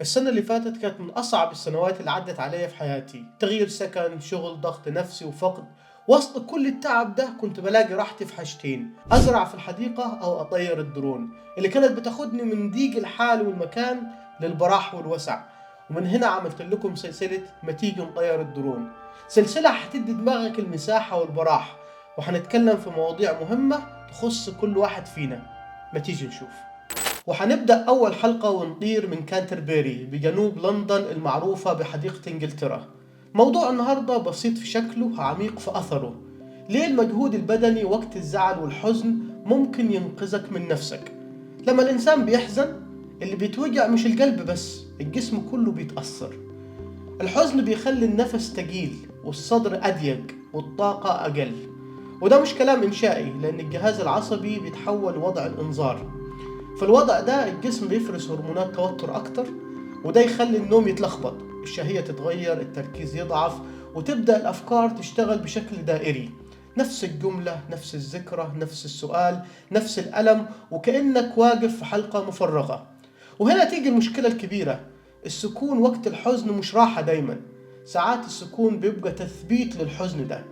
السنة اللي فاتت كانت من أصعب السنوات اللي عدت عليا في حياتي. تغيير سكن، شغل، ضغط نفسي وفقد. وسط كل التعب ده كنت بلاقي راحتي في حاجتين: أزرع في الحديقة أو أطير الدرون اللي كانت بتاخدني من ضيق الحال والمكان للبراح والوسع. ومن هنا عملت لكم سلسلة ما تيجي نطير الدرون، سلسلة هتدي دماغك المساحة والبراح، وهنتكلم في مواضيع مهمة تخص كل واحد فينا. ما تيجي نشوف. وحنبدأ أول حلقة ونطير من كانتربيري بجنوب لندن المعروفة بحديقة إنجلترا. موضوع النهاردة بسيط في شكله، عميق في أثره. ليه المجهود البدني وقت الزعل والحزن ممكن ينقذك من نفسك؟ لما الإنسان بيحزن، اللي بيتوجع مش القلب بس، الجسم كله بيتأثر. الحزن بيخلي النفس تقيل والصدر أضيق والطاقة أقل. وده مش كلام إنشائي، لأن الجهاز العصبي بيتحول لوضع الإنذار. في الوضع ده الجسم بيفرز هرمونات توتر أكتر، وده يخلي النوم يتلخبط، الشهية تتغير، التركيز يضعف، وتبدأ الأفكار تشتغل بشكل دائري. نفس الجملة، نفس الذكرى، نفس السؤال، نفس الألم، وكأنك واقف في حلقة مفرغة. وهنا تيجي المشكلة الكبيرة: السكون وقت الحزن مش راحة دايما. ساعات السكون بيبقى تثبيت للحزن ده،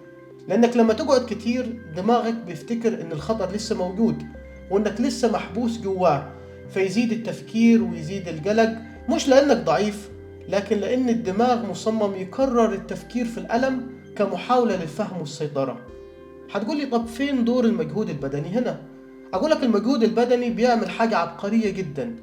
لأنك لما تقعد كتير دماغك بيفتكر إن الخطر لسه موجود وإنك لسه محبوس جواه، فيزيد التفكير ويزيد القلق. مش لأنك ضعيف، لكن لأن الدماغ مصمم يكرر التفكير في الألم كمحاولة للفهم والسيطرة. هتقولي طب فين دور المجهود البدني هنا؟ أقولك المجهود البدني بيعمل حاجة عبقرية جدا: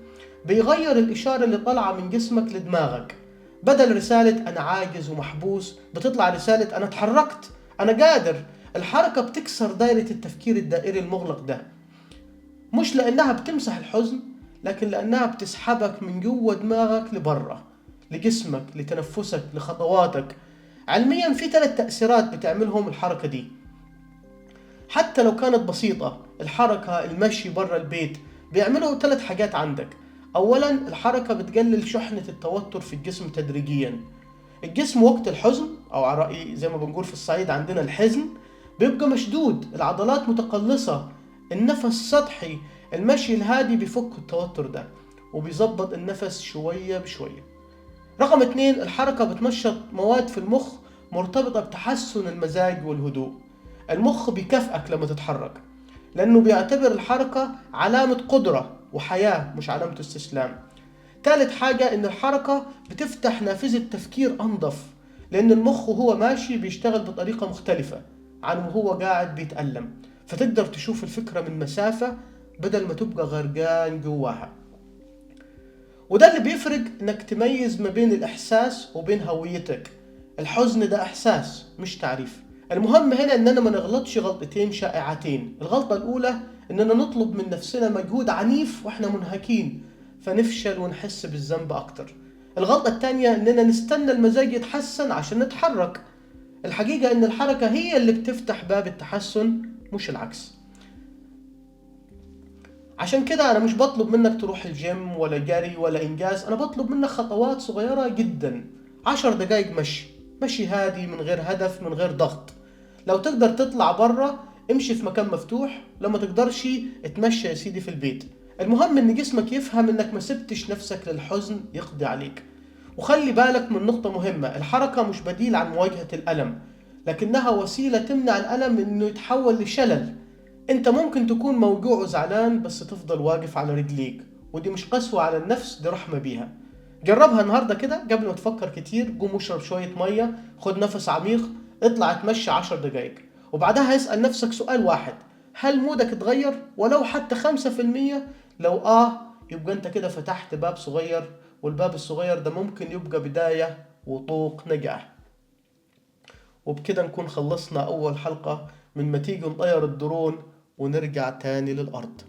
بيغير الإشارة اللي طالعة من جسمك لدماغك. بدل رسالة أنا عاجز ومحبوس بتطلع رسالة أنا اتحركت، أنا قادر. الحركة بتكسر دائرة التفكير الدائري المغلق ده، مش لأنها بتمسح الحزن، لكن لأنها بتسحبك من جوه دماغك لبرا، لجسمك، لتنفسك، لخطواتك. علميا في 3 تأثيرات بتعملهم الحركة دي، حتى لو كانت بسيطة. الحركة، المشي برا البيت، بيعملوا 3 حاجات عندك. أولا، الحركة بتقلل شحنة التوتر في الجسم تدريجيا. الجسم وقت الحزن، أو على رأي زي ما بنقول في الصعيد عندنا الحزن، بيبقى مشدود، العضلات متقلصة، النفس سطحي. المشي الهادي بيفك التوتر ده وبيظبط النفس شوية بشوية. رقم 2، الحركة بتنشط مواد في المخ مرتبطة بتحسن المزاج والهدوء. المخ بيكافئك لما تتحرك، لأنه بيعتبر الحركة علامة قدرة وحياة، مش علامة استسلام. تالت حاجة، إن الحركة بتفتح نافذة تفكير أنظف، لأن المخ وهو ماشي بيشتغل بطريقة مختلفة عن وهو قاعد بيتألم، فتقدر تشوف الفكرة من مسافة بدل ما تبقى غرقان جواها. وده اللي بيفرق إنك تميز ما بين الإحساس وبين هويتك. الحزن ده إحساس مش تعريف. المهم هنا إننا ما نغلطش غلطتين شائعتين. الغلطة الأولى إننا نطلب من نفسنا مجهود عنيف وإحنا منهكين، فنفشل ونحس بالذنب أكتر. الغلطة التانية إننا نستنى المزاج يتحسن عشان نتحرك. الحقيقة إن الحركة هي اللي بتفتح باب التحسن، مش العكس. عشان كده أنا مش بطلب منك تروح الجيم ولا جري ولا إنجاز، أنا بطلب منك خطوات صغيرة جدا. 10 دقايق مشي، مشي هادي من غير هدف، من غير ضغط. لو تقدر تطلع برا امشي في مكان مفتوح، لما تقدرش اتمشى يا سيدي في البيت. المهم ان جسمك يفهم انك ما سبتش نفسك للحزن يقضي عليك. وخلي بالك من نقطة مهمة: الحركة مش بديل عن مواجهة الألم، لكنها وسيلة تمنع الألم انه يتحول لشلل. انت ممكن تكون موجوع وزعلان بس تفضل واقف على رجليك، ودي مش قسوة على النفس، دي رحمة بيها. جربها النهاردة كده، قبل ما تفكر كتير قوم اشرب شوية مية، خد نفس عميق، اطلع اتمشى 10 دقايق، وبعدها اسأل نفسك سؤال واحد: هل مودك اتغير ولو حتى 5%؟ لو يبقى انت كده فتحت باب صغير، والباب الصغير ده ممكن يبقى بداية وطوق نجاح. وبكده نكون خلصنا أول حلقة من ما تيجي نطير الدرون ونرجع تاني للأرض.